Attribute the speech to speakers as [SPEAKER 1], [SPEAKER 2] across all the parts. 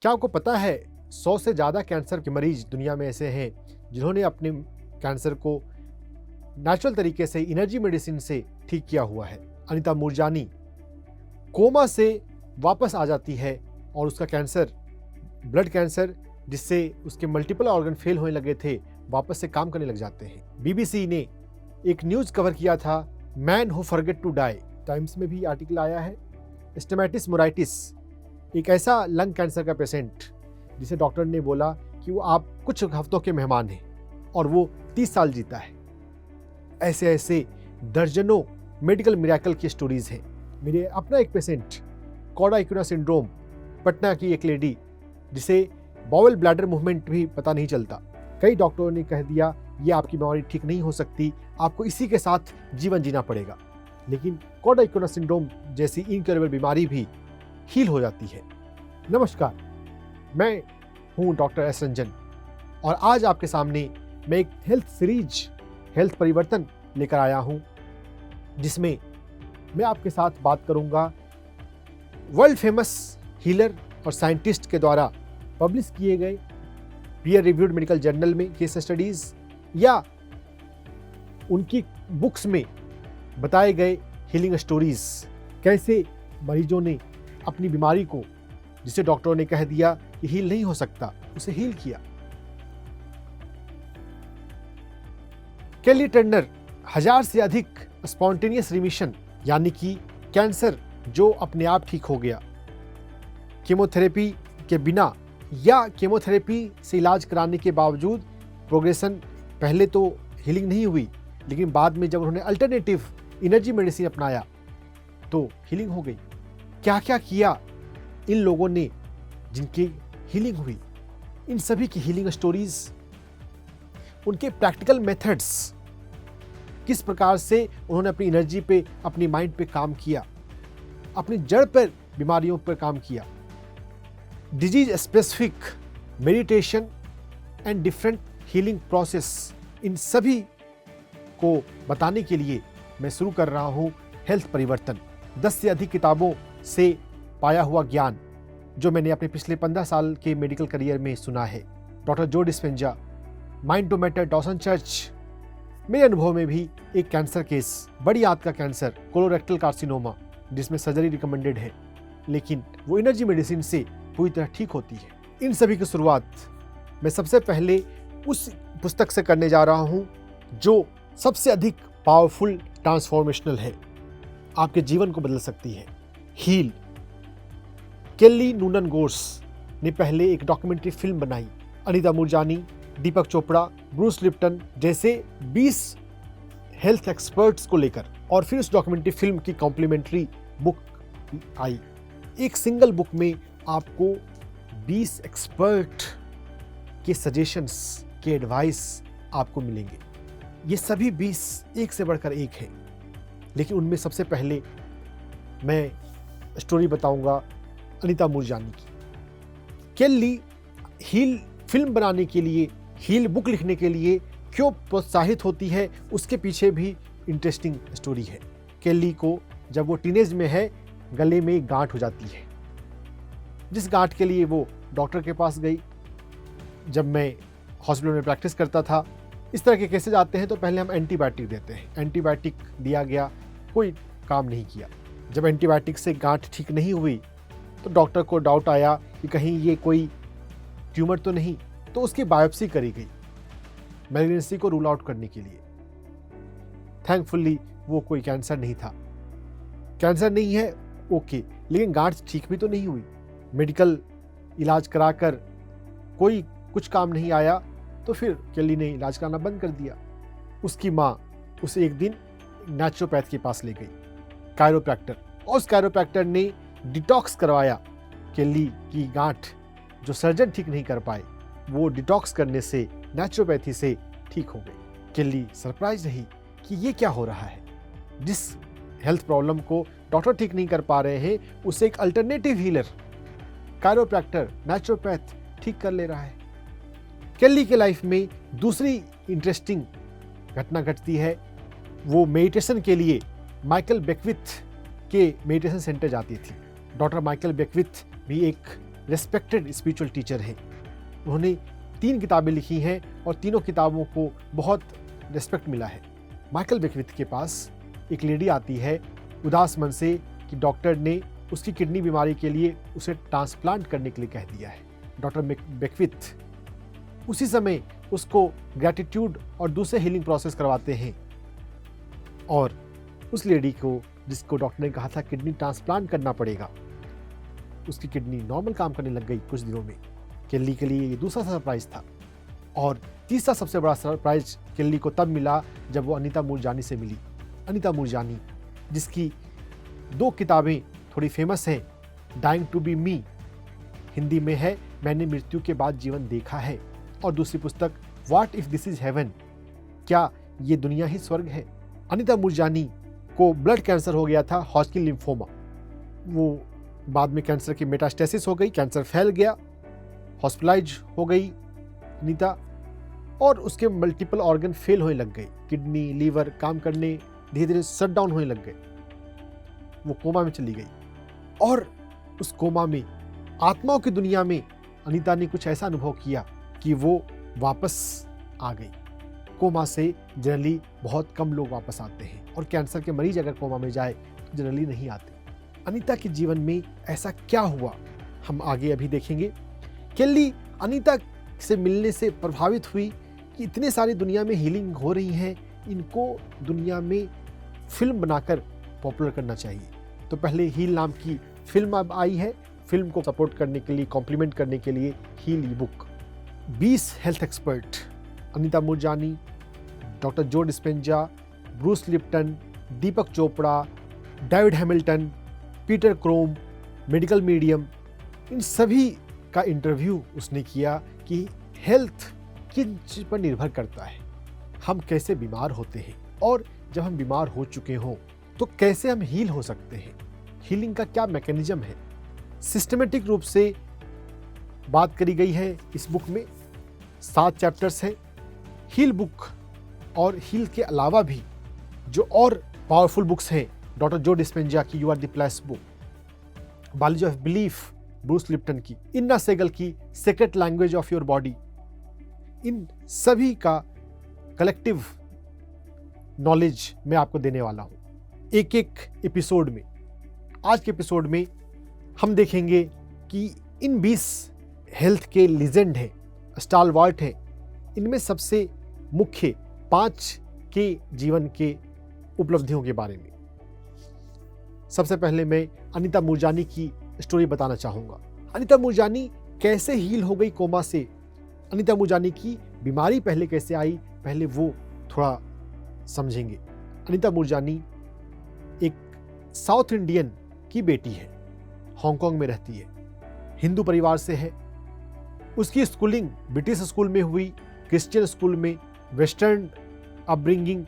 [SPEAKER 1] क्या आपको पता है 100 से ज़्यादा कैंसर के मरीज दुनिया में ऐसे हैं जिन्होंने अपने कैंसर को नेचुरल तरीके से एनर्जी मेडिसिन से ठीक किया हुआ है। अनीता मूरजानी कोमा से वापस आ जाती है और उसका कैंसर, ब्लड कैंसर, जिससे उसके मल्टीपल ऑर्गन फेल होने लगे थे, वापस से काम करने लग जाते हैं। बीबीसी ने एक न्यूज़ कवर किया था, man who forget to die. Times में भी आर्टिकल आया है। स्टेमेटिस मोराइटिस एक ऐसा लंग कैंसर का पेशेंट जिसे डॉक्टर ने बोला कि वो आप कुछ हफ्तों के मेहमान हैं और वो 30 साल जीता है। ऐसे ऐसे दर्जनों मेडिकल मिरेकल की स्टोरीज हैं। मेरे अपना एक patient, coda equina syndrome, Patna की एक लेडी जिसे बाउल ब्लैडर मूवमेंट भी पता नहीं चलता। कई डॉक्टरों ने कह दिया ये आपकी बीमारी ठीक नहीं हो सकती, आपको इसी के साथ जीवन जीना पड़ेगा। लेकिन कॉडा इक्विना सिंड्रोम जैसी इनक्योरेबल बीमारी भी हील हो जाती है। नमस्कार, मैं हूँ डॉक्टर एस रंजन और आज आपके सामने मैं एक हेल्थ सीरीज, हेल्थ परिवर्तन लेकर आया हूँ, जिसमें मैं आपके साथ बात करूँगा वर्ल्ड फेमस हीलर और साइंटिस्ट के द्वारा पब्लिश किए गए पीयर रिव्यूड मेडिकल जर्नल में केस स्टडीज़ या उनकी बुक्स में बताए गए हीलिंग स्टोरीज। कैसे मरीजों ने अपनी बीमारी को, जिसे डॉक्टरों ने कह दिया कि हील नहीं हो सकता, उसे हील किया। केली टर्नर 1000 से अधिक स्पॉन्टेनियस रिमिशन, यानी कि कैंसर जो अपने आप ठीक हो गया, कीमोथेरेपी के बिना या कीमोथेरेपी से इलाज कराने के बावजूद प्रोग्रेशन, पहले तो हीलिंग नहीं हुई, लेकिन बाद में जब उन्होंने अल्टरनेटिव एनर्जी मेडिसिन अपनाया तो हीलिंग हो गई। क्या क्या किया इन लोगों ने जिनकी हीलिंग हुई, इन सभी की हीलिंग स्टोरीज, उनके प्रैक्टिकल मेथड्स, किस प्रकार से उन्होंने अपनी एनर्जी पे, अपनी माइंड पे काम किया, अपनी जड़ पर बीमारियों पर काम किया, disease specific meditation and different healing process, इन सभी को बताने के लिए मैं शुरू कर रहा हूँ हेल्थ परिवर्तन। 10 से अधिक किताबों से पाया हुआ ज्ञान जो मैंने अपने पिछले 15 साल के मेडिकल करियर में सुना है। Doctor Joe Dispenza, mind to matter, Dawson Church, मेरे अनुभव में भी एक कैंसर केस, बड़ी आंत का कैंसर, कोलोरेक्टल कार्सिनोमा, जिसमें सर्जरी रिकमेंडेड है, लेकिन वो एनर्जी मेडिसिन से पूरी तरह ठीक होती है। इन सभी की शुरुआत मैं सबसे पहले उस पुस्तक से करने जा रहा हूँ जो सबसे अधिक पावरफुल ट्रांसफॉर्मेशनल है, आपके जीवन को बदल सकती है, हील। केली नूनन गोर्स ने पहले एक डॉक्यूमेंट्री फिल्म बनाई। अनीता मूरजानी, दीपक चोपड़ा, ब्रूस लिप्टन जैसे 20 हेल्थ एक्सपर्ट्स को लेकर, और फिर उस डॉक्यूमेंट्री फिल्म की कॉम्प्लीमेंट्री बुक आई। एक सिंगल बुक में आपको 20 एक्सपर्ट के सजेशंस, के एडवाइस आपको मिलेंगे। ये सभी 20 एक से बढ़कर एक हैं, लेकिन उनमें सबसे पहले मैं स्टोरी बताऊंगा अनीता मूरजानी की। केली हील फिल्म बनाने के लिए, हील बुक लिखने के लिए क्यों प्रोत्साहित होती है, उसके पीछे भी इंटरेस्टिंग स्टोरी है। केली को जब वो टीनेज में है, गले में एक गांठ हो जाती है, जिस गांठ के लिए वो डॉक्टर के पास गई। जब मैं हॉस्पिटल में प्रैक्टिस करता था, इस तरह के केसेज आते हैं तो पहले हम एंटीबायोटिक देते हैं। एंटीबायोटिक दिया गया, कोई काम नहीं किया। जब एंटीबायोटिक से गांठ ठीक नहीं हुई तो डॉक्टर को डाउट आया कि कहीं ये कोई ट्यूमर तो नहीं, तो उसकी बायोप्सी करी गई मैलिग्नेंसी को रूल आउट करने के लिए। थैंकफुली वो कोई कैंसर नहीं था। कैंसर नहीं है, ओके, लेकिन गांठ ठीक भी तो नहीं हुई। मेडिकल इलाज कराकर कोई कुछ काम नहीं आया तो फिर केली ने इलाज कराना बंद कर दिया। उसकी माँ उसे एक दिन नेचुरोपैथ के पास ले गई, कायरोप्रैक्टर, और उस कायरोप्रैक्टर ने डिटॉक्स करवाया। केली की गांठ जो सर्जन ठीक नहीं कर पाए, वो डिटॉक्स करने से, नेचुरोपैथी से ठीक हो गई। केली सरप्राइज रही कि ये क्या हो रहा है, जिस हेल्थ प्रॉब्लम को डॉक्टर ठीक नहीं कर पा रहे हैं, उसे एक अल्टरनेटिव हीलर, कायरोप्रैक्टर, नेचुरोपैथ ठीक कर ले रहा है। केली के लाइफ में दूसरी इंटरेस्टिंग घटना घटती है। वो मेडिटेशन के लिए माइकल बेकविथ के मेडिटेशन सेंटर जाती थी। डॉक्टर माइकल बेकविथ भी एक रेस्पेक्टेड स्पिरिचुअल टीचर हैं। उन्होंने 3 किताबें लिखी हैं और तीनों किताबों को बहुत रिस्पेक्ट मिला है। माइकल बेकविथ के पास एक लेडी आती है उदास मन से कि डॉक्टर ने उसकी किडनी बीमारी के लिए उसे ट्रांसप्लांट करने के लिए कह दिया है। डॉक्टर बेकविथ उसी समय उसको ग्रैटिट्यूड और दूसरे हीलिंग प्रोसेस करवाते हैं और उस लेडी को, जिसको डॉक्टर ने कहा था किडनी ट्रांसप्लांट करना पड़ेगा, उसकी किडनी नॉर्मल काम करने लग गई कुछ दिनों में। केल्ली के लिए ये दूसरा सरप्राइज था। और तीसरा सबसे बड़ा सरप्राइज केल्ली को तब मिला जब वो अनीता मूरजानी से मिली। अनीता मूरजानी, जिसकी 2 किताबें थोड़ी फेमस हैं, डाइंग टू बी मी हिंदी में है मैंने मृत्यु के बाद जीवन देखा है, और दूसरी पुस्तक what if this is heaven, क्या ये दुनिया ही स्वर्ग है। अनीता मूरजानी को ब्लड कैंसर हो गया था, हॉजकिन लिम्फोमा। वो बाद में कैंसर की मेटास्टेसिस हो गई, कैंसर फैल गया, हॉस्पिटलाइज हो गई अनीता, और उसके मल्टीपल ऑर्गन फेल होने लग गए, किडनी लीवर काम करने धीरे धीरे शट डाउन होने लग गए। वो कोमा में चली गई और उस कोमा में आत्माओं की दुनिया में अनीता ने कुछ ऐसा अनुभव किया कि वो वापस आ गई। कोमा से जनरली बहुत कम लोग वापस आते हैं और कैंसर के मरीज अगर कोमा में जाए तो जनरली नहीं आते। अनीता के जीवन में ऐसा क्या हुआ हम आगे अभी देखेंगे। केल्ली अनीता से मिलने से प्रभावित हुई कि इतने सारी दुनिया में हीलिंग हो रही है, इनको दुनिया में फिल्म बनाकर पॉपुलर करना चाहिए। तो पहले हील नाम की फिल्म अब आई है। फिल्म को सपोर्ट करने के लिए, कॉम्प्लीमेंट करने के लिए heal E book. 20 health expert Anita Moorjani, doctor Joe Dispenza, Bruce Lipton, Deepak Chopra, David Hamilton, Peter Crome, medical medium, इन सभी का इंटरव्यू उसने किया कि हेल्थ किन चीज़ पर निर्भर करता है, हम कैसे बीमार होते हैं, और जब हम बीमार हो चुके हों तो कैसे हम हील हो सकते हैं, हीलिंग का क्या मैकेनिज्म है। सिस्टमेटिक रूप से बात करी गई है इस बुक में। 7 चैप्टर्स हैं। हील बुक और हील के अलावा भी जो और पावरफुल बुक्स हैं, डॉक्टर जो डिस्पेंजा की you are the placebo, biology of belief Bruce Lipton की, इन्ना सेगल की secret language of your body, इन सभी का कलेक्टिव नॉलेज मैं आपको देने वाला हूं एक एक एपिसोड में। आज के एपिसोड में हम देखेंगे कि इन 20 हेल्थ के लीजेंड हैं, स्टालवार्ट हैं, इनमें सबसे मुख्य 5 के जीवन के उपलब्धियों के बारे में। सबसे पहले मैं अनीता मूरजानी की स्टोरी बताना चाहूँगा। अनीता मूरजानी कैसे हील हो गई कोमा से, अनीता मूरजानी की बीमारी पहले कैसे आई, पहले वो थोड़ा समझेंगे। अनीता मूरजानी एक साउथ इंडियन की बेटी है, हांगकांग में रहती है, हिंदू परिवार से है। उसकी स्कूलिंग ब्रिटिश स्कूल में हुई, क्रिश्चियन स्कूल में, वेस्टर्न अपब्रिंगिंग।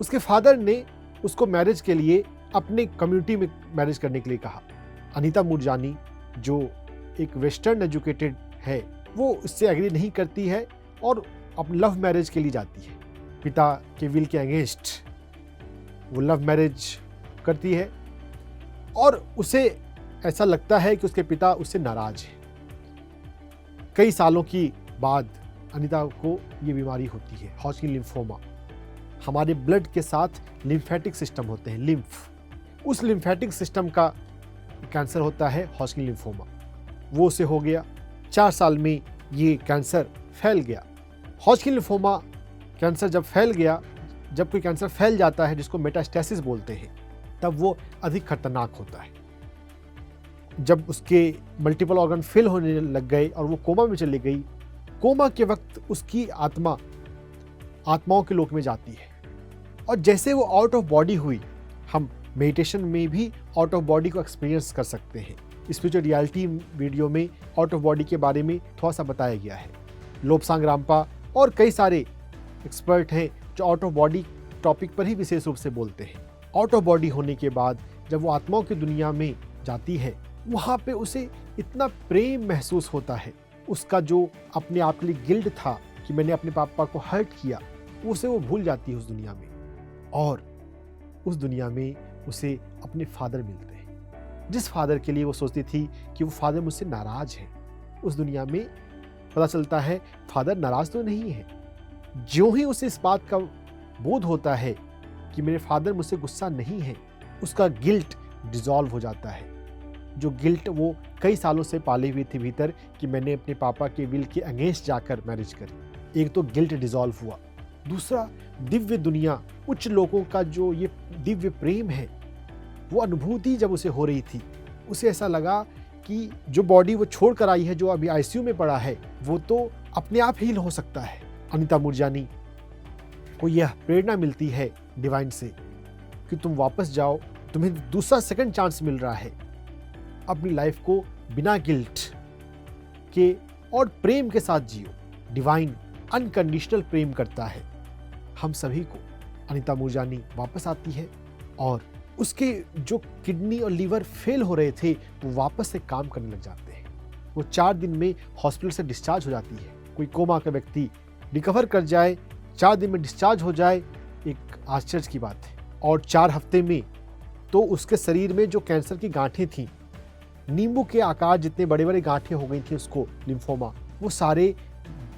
[SPEAKER 1] उसके फादर ने उसको मैरिज के लिए अपने कम्युनिटी में मैरिज करने के लिए कहा। अनीता मूरजानी जो एक वेस्टर्न एजुकेटेड है, वो उससे एग्री नहीं करती है और अपनी लव मैरिज के लिए जाती है। पिता के विल के अगेंस्ट वो लव मैरिज करती है और उसे ऐसा लगता है कि उसके पिता उससे नाराज है। कई सालों की बाद अनीता को ये बीमारी होती है, हॉजकिन लिम्फोमा। हमारे ब्लड के साथ लिम्फेटिक सिस्टम होते हैं, लिम्फ, उस लिम्फेटिक सिस्टम का कैंसर होता है हॉजकिन लिम्फोमा। वो उसे हो गया। 4 साल में ये कैंसर फैल गया। हॉजकिन लिम्फोमा कैंसर जब फैल गया, जब कोई कैंसर फैल जाता है जिसको मेटास्टेसिस बोलते हैं, तब वो अधिक खतरनाक होता है। जब उसके मल्टीपल ऑर्गन फेल होने लग गए और वो कोमा में चली गई, कोमा के वक्त उसकी आत्मा आत्माओं के लोक में जाती है और जैसे वो आउट ऑफ बॉडी हुई, हम मेडिटेशन में भी आउट ऑफ बॉडी को एक्सपीरियंस कर सकते हैं। स्पिरिचुअल रियलिटी वीडियो में आउट ऑफ बॉडी के बारे में थोड़ा सा बताया गया है। लोब्सांग रामपा और कई सारे एक्सपर्ट हैं जो आउट ऑफ बॉडी टॉपिक पर ही विशेष रूप से बोलते हैं। आउट ऑफ बॉडी होने के बाद जब वो आत्माओं की दुनिया में जाती है, वहाँ पे उसे इतना प्रेम महसूस होता है। उसका जो अपने आप के लिए गिल्ट था कि मैंने अपने पापा को हर्ट किया, उसे वो भूल जाती है उस दुनिया में, और उस दुनिया में उसे अपने फादर मिलते हैं। जिस फादर के लिए वो सोचती थी कि वो फादर मुझसे नाराज है, उस दुनिया में पता चलता है फादर नाराज तो नहीं है। ज्यों ही उसे इस बात का बोध होता है कि मेरे फादर मुझसे गुस्सा नहीं है, उसका गिल्ट डिसॉल्व हो जाता है। जो गिल्ट वो कई सालों से पाली हुई थी भीतर कि मैंने अपने पापा के विल के अगेंस्ट जाकर मैरिज करी। एक तो गिल्ट डिसॉल्व हुआ, दूसरा दिव्य दुनिया, उच्च लोगों का जो ये दिव्य प्रेम है, वो अनुभूति जब उसे हो रही थी, उसे ऐसा लगा कि जो बॉडी वो छोड़ कर आई है, जो अभी आईसीयू में पड़ा है, वो तो अपने आप हील हो सकता है। अनीता मूरजानी को यह प्रेरणा मिलती है डिवाइन से कि तुम वापस जाओ, तुम्हें दूसरा सेकंड चांस मिल रहा है। अपनी लाइफ को बिना गिल्ट के और प्रेम के साथ जियो। डिवाइन अनकंडीशनल प्रेम करता है हम सभी को। अनीता मूरजानी वापस आती है और उसके जो किडनी और लीवर फेल हो रहे थे वो वापस से काम करने लग जाते हैं। वो 4 दिन में हॉस्पिटल से डिस्चार्ज हो जाती है। कोई कोमा का व्यक्ति रिकवर कर जाए, 4 दिन में डिस्चार्ज हो जाए, एक आश्चर्य की बात है। और 4 हफ्ते में तो उसके शरीर में जो कैंसर की गांठें थीं, नींबू के आकार जितने बड़े बड़े गांठें हो गई थी उसको, लिम्फोमा, वो सारे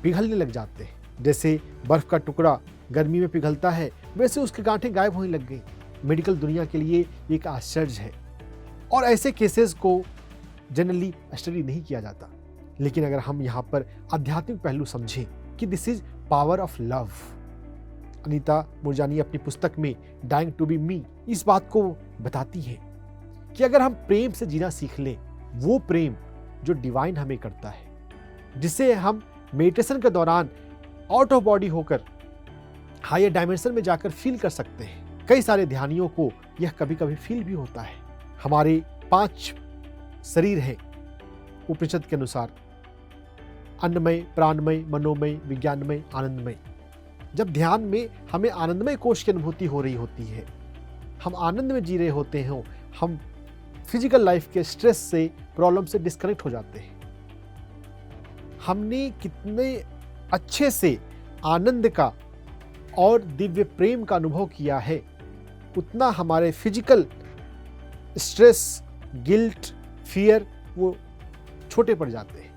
[SPEAKER 1] पिघलने लग जाते हैं। जैसे बर्फ का टुकड़ा गर्मी में पिघलता है, वैसे उसके गांठें गायब होने लग गई। मेडिकल दुनिया के लिए एक आश्चर्य है और ऐसे केसेस को जनरली स्टडी नहीं किया जाता। लेकिन अगर हम यहाँ पर आध्यात्मिक पहलू समझें कि this is power of love, Anita Moorjani अपनी पुस्तक में डाइंग टू बी मी इस बात को बताती है कि अगर हम प्रेम से जीना सीख लें, वो प्रेम जो डिवाइन हमें करता है, जिसे हम मेडिटेशन के दौरान आउट ऑफ बॉडी होकर हायर डायमेंशन में जाकर फील कर सकते हैं। कई सारे ध्यानियों को यह कभी कभी फील भी होता है। हमारे 5 शरीर हैं उपनिषद के अनुसार, अन्नमय, प्राणमय, मनोमय, विज्ञानमय, आनंदमय। जब ध्यान में हमें आनंदमय कोश की अनुभूति हो रही होती है, हम आनंद में जी रहे होते हैं, हम फिजिकल लाइफ के स्ट्रेस से, प्रॉब्लम से डिस्कनेक्ट हो जाते हैं। हमने कितने अच्छे से आनंद का और दिव्य प्रेम का अनुभव किया है, उतना हमारे फिजिकल स्ट्रेस, गिल्ट, फियर वो छोटे पड़ जाते हैं।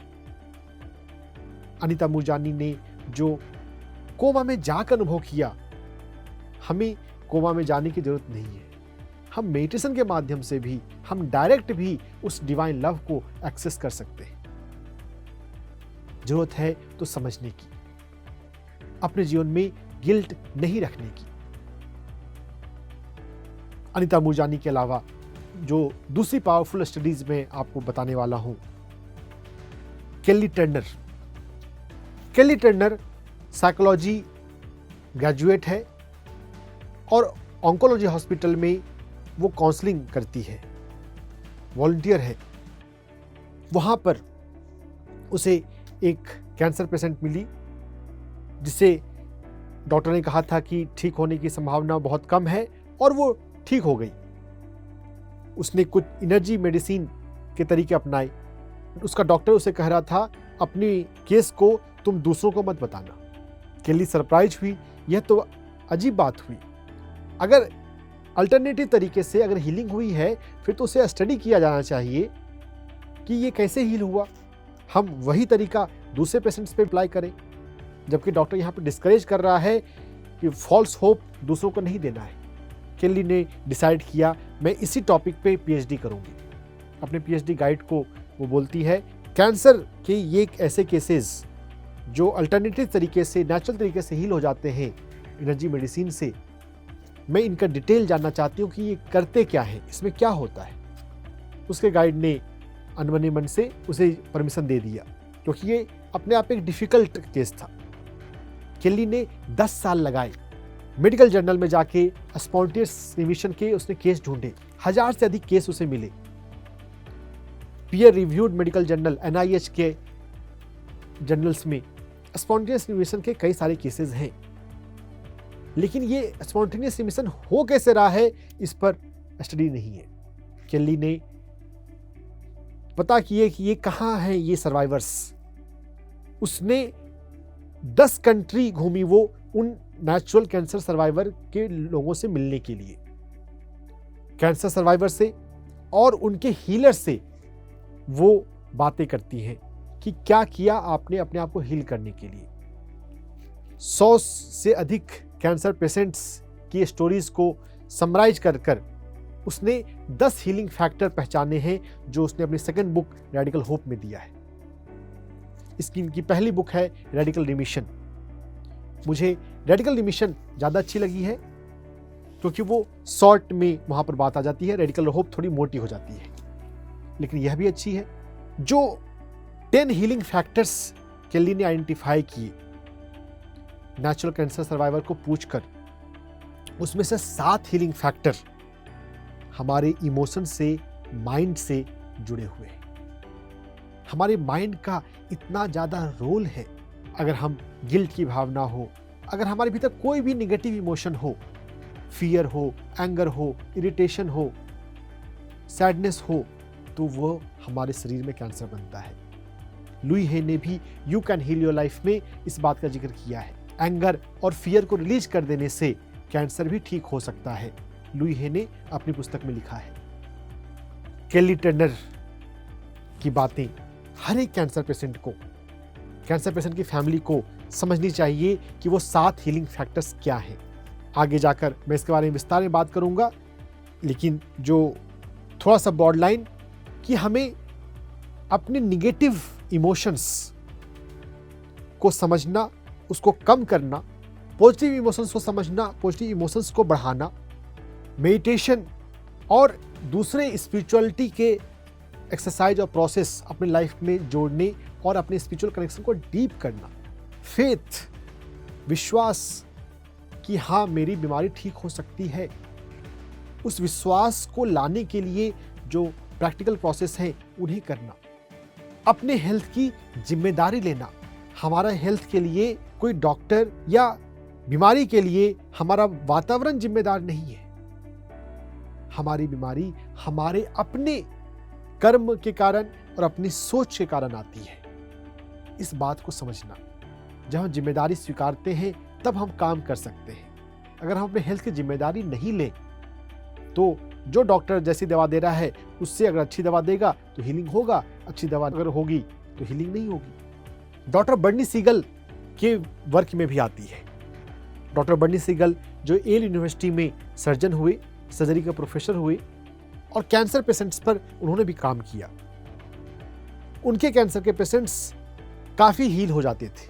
[SPEAKER 1] अनीता मूरजानी ने जो कोमा में जाकर अनुभव किया, हमें कोमा में जाने की जरूरत नहीं है। हम मेडिटेशन के माध्यम से भी, हम डायरेक्ट भी उस डिवाइन लव को एक्सेस कर सकते हैं। जरूरत है तो समझने की, अपने जीवन में गिल्ट नहीं रखने की। अनीता मूरजानी के अलावा जो दूसरी पावरफुल स्टडीज में आपको बताने वाला हूं, केली टर्नर। केली टर्नर साइकोलॉजी ग्रेजुएट है और ऑन्कोलॉजी हॉस्पिटल में वो काउंसलिंग करती है, वॉलंटियर है। वहाँ पर उसे एक कैंसर पेशेंट मिली जिसे डॉक्टर ने कहा था कि ठीक होने की संभावना बहुत कम है, और वो ठीक हो गई। उसने कुछ एनर्जी मेडिसिन के तरीके अपनाए। उसका डॉक्टर उसे कह रहा था अपनी केस को तुम दूसरों को मत बताना। केली सरप्राइज हुई, यह तो अजीब बात हुई। अगर अल्टरनेटिव तरीके से अगर हीलिंग हुई है फिर तो उसे स्टडी किया जाना चाहिए कि ये कैसे हील हुआ, हम वही तरीका दूसरे पेशेंट्स पे अप्लाई करें। जबकि डॉक्टर यहाँ पे डिस्करेज कर रहा है कि फॉल्स होप दूसरों को नहीं देना है। केली ने डिसाइड किया मैं इसी टॉपिक पे पीएचडी करूँगी। अपने पीएचडी गाइड को वो बोलती है कैंसर के ये ऐसे केसेस जो अल्टरनेटिव तरीके से, नेचुरल तरीके से हील हो जाते हैं एनर्जी मेडिसिन से, मैं इनका डिटेल जानना चाहती हूँ कि ये करते क्या है, इसमें क्या होता है। उसके गाइड ने अनबने मन से उसे परमिशन दे दिया क्योंकि ये अपने आप एक डिफ़िकल्ट केस था। केली ने 10 साल लगाए, मेडिकल जर्नल में जाके स्पॉन्टेनियस रिमिशन के उसने केस ढूंढे, 1000 से अधिक केस उसे मिले। Peer reviewed medical journal NIH के जर्नल्स में स्पॉन्टेनियस रिमिशन के कई सारे केसेस हैं, लेकिन ये स्पॉन्टेनियस रिमिशन हो कैसे रहा है इस पर स्टडी नहीं है। केली ने पता किए कि ये कहाँ हैं ये सर्वाइवर्स। उसने 10 कंट्री घूमी वो उन नेचुरल कैंसर सर्वाइवर के लोगों से मिलने के लिए। कैंसर सर्वाइवर से और उनके हीलर से वो बातें करती हैं कि क्या किया आपने अपने आप को हील करने के लिए। 100 से अधिक कैंसर पेशेंट्स की स्टोरीज को समराइज कर उसने 10 हीलिंग फैक्टर पहचाने हैं जो उसने अपनी सेकंड बुक रेडिकल होप में दिया है। इसकी इनकी पहली बुक है रेडिकल रिमिशन। मुझे रेडिकल रिमिशन ज़्यादा अच्छी लगी है क्योंकि वो शॉर्ट में वहाँ पर बात आ जाती है। रेडिकल होप थोड़ी मोटी हो जाती है, लेकिन यह भी अच्छी है। जो 10 हीलिंग फैक्टर्स केली ने आइडेंटिफाई किए नेचुरल कैंसर सर्वाइवर को पूछकर, उसमें से 7 हीलिंग फैक्टर हमारे इमोशन से, माइंड से जुड़े हुए हैं। हमारे माइंड का इतना ज़्यादा रोल है। अगर हम गिल्ट की भावना हो, अगर हमारे भीतर कोई भी निगेटिव इमोशन हो, फियर हो, एंगर हो, इरिटेशन हो, सैडनेस हो, तो वो हमारे शरीर में कैंसर बनता है। लुई हे ने भी you can heal your life में इस बात का जिक्र किया है। एंगर और फियर को रिलीज कर देने से कैंसर भी ठीक हो सकता है, लुई हे ने अपनी पुस्तक में लिखा है। केली टर्नर की बातें हर एक कैंसर पेशेंट को, कैंसर पेशेंट की फैमिली को समझनी चाहिए कि वो 7 हीलिंग फैक्टर्स क्या हैं। आगे जाकर मैं इसके बारे में विस्तार में बात करूंगा, लेकिन जो थोड़ा सा बॉर्डलाइन कि हमें अपने निगेटिव इमोशंस को समझना, उसको कम करना, पॉजिटिव इमोशंस को समझना, पॉजिटिव इमोशंस को बढ़ाना, मेडिटेशन और दूसरे स्पिरिचुअलिटी के एक्सरसाइज और प्रोसेस अपने लाइफ में जोड़ने और अपने स्पिरिचुअल कनेक्शन को डीप करना, फेथ, विश्वास कि हाँ मेरी बीमारी ठीक हो सकती है, उस विश्वास को लाने के लिए जो प्रैक्टिकल प्रोसेस है उन्हें करना, अपने हेल्थ की जिम्मेदारी लेना। हमारा हेल्थ के लिए कोई डॉक्टर या बीमारी के लिए हमारा वातावरण जिम्मेदार नहीं है। हमारी बीमारी हमारे अपने कर्म के कारण और अपनी सोच के कारण आती है। इस बात को समझना, जब हम जिम्मेदारी स्वीकारते हैं तब हम काम कर सकते हैं। अगर हम अपने हेल्थ की जिम्मेदारी नहीं लें तो जो डॉक्टर जैसी दवा दे रहा है उससे अगर अच्छी दवा देगा तो हीलिंग होगा, अच्छी दवा अगर होगी तो हीलिंग नहीं होगी। डॉक्टर बर्नी सीगल के वर्क में भी आती है। डॉक्टर बर्नी सीगल जो येल यूनिवर्सिटी में सर्जन हुए, सर्जरी के प्रोफेसर हुए और कैंसर पेशेंट्स पर उन्होंने भी काम किया। उनके कैंसर के पेशेंट्स काफ़ी हील हो जाते थे।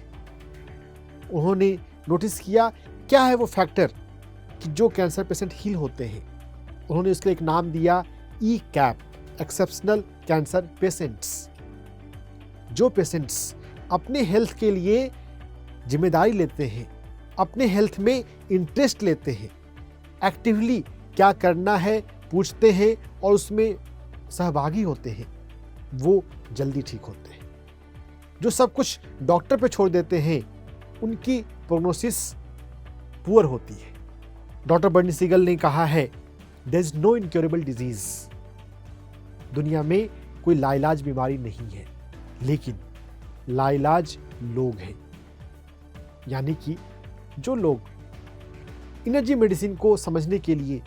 [SPEAKER 1] उन्होंने नोटिस किया क्या है वो फैक्टर कि जो कैंसर पेशेंट हील होते हैं। उन्होंने इसके एक नाम दिया ECAP, एक्सेप्शनल कैंसर पेशेंट्स। जो पेशेंट्स अपने हेल्थ के लिए जिम्मेदारी लेते हैं, अपने हेल्थ में इंटरेस्ट लेते हैं, एक्टिवली क्या करना है पूछते हैं और उसमें सहभागी होते हैं, वो जल्दी ठीक होते हैं। जो सब कुछ डॉक्टर पे छोड़ देते हैं उनकी प्रोग्नोसिस पुअर होती है। डॉक्टर बर्नी सीगल ने कहा है there is no incurable disease. दुनिया में कोई लाइलाज बीमारी नहीं है, लेकिन लाइलाज लोग हैं। यानी कि जो लोग एनर्जी मेडिसिन को समझने के लिए,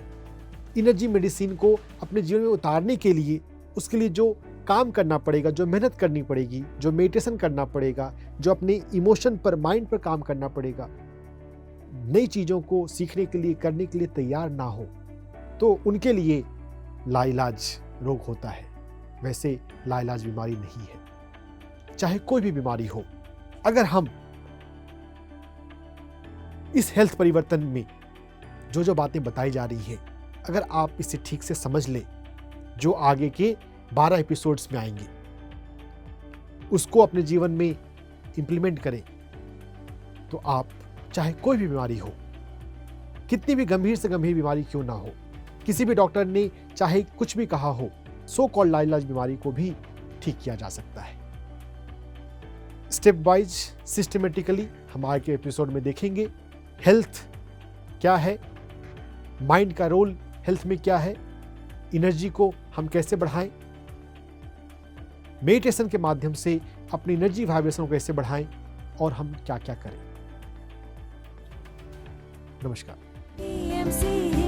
[SPEAKER 1] एनर्जी मेडिसिन को अपने जीवन में उतारने के लिए, उसके लिए जो काम करना पड़ेगा, जो मेहनत करनी पड़ेगी, जो मेडिटेशन करना पड़ेगा, जो अपने इमोशन पर, माइंड पर काम करना पड़ेगा, नई चीज़ों को सीखने के लिए, करने के लिए तैयार ना हो तो उनके लिए लाइलाज रोग होता है। वैसे लाइलाज बीमारी नहीं है। चाहे कोई भी बीमारी हो, अगर हम इस हेल्थ परिवर्तन में जो जो बातें बताई जा रही हैं, अगर आप इसे ठीक से समझ लें, जो आगे के 12 एपिसोड्स में आएंगे, उसको अपने जीवन में इंप्लीमेंट करें, तो आप चाहे कोई भी बीमारी हो, कितनी भी गंभीर से गंभीर बीमारी क्यों ना हो, किसी भी डॉक्टर ने चाहे कुछ भी कहा हो, सो कॉल्ड लाइलाज बीमारी को भी ठीक किया जा सकता है। स्टेप वाइज सिस्टमेटिकली हम आगे के एपिसोड में देखेंगे हेल्थ क्या है, माइंड का रोल हेल्थ में क्या है, एनर्जी को हम कैसे बढ़ाएं, मेडिटेशन के माध्यम से अपनी एनर्जी वाइब्रेशन को कैसे बढ़ाएं और हम क्या क्या करें। नमस्कार।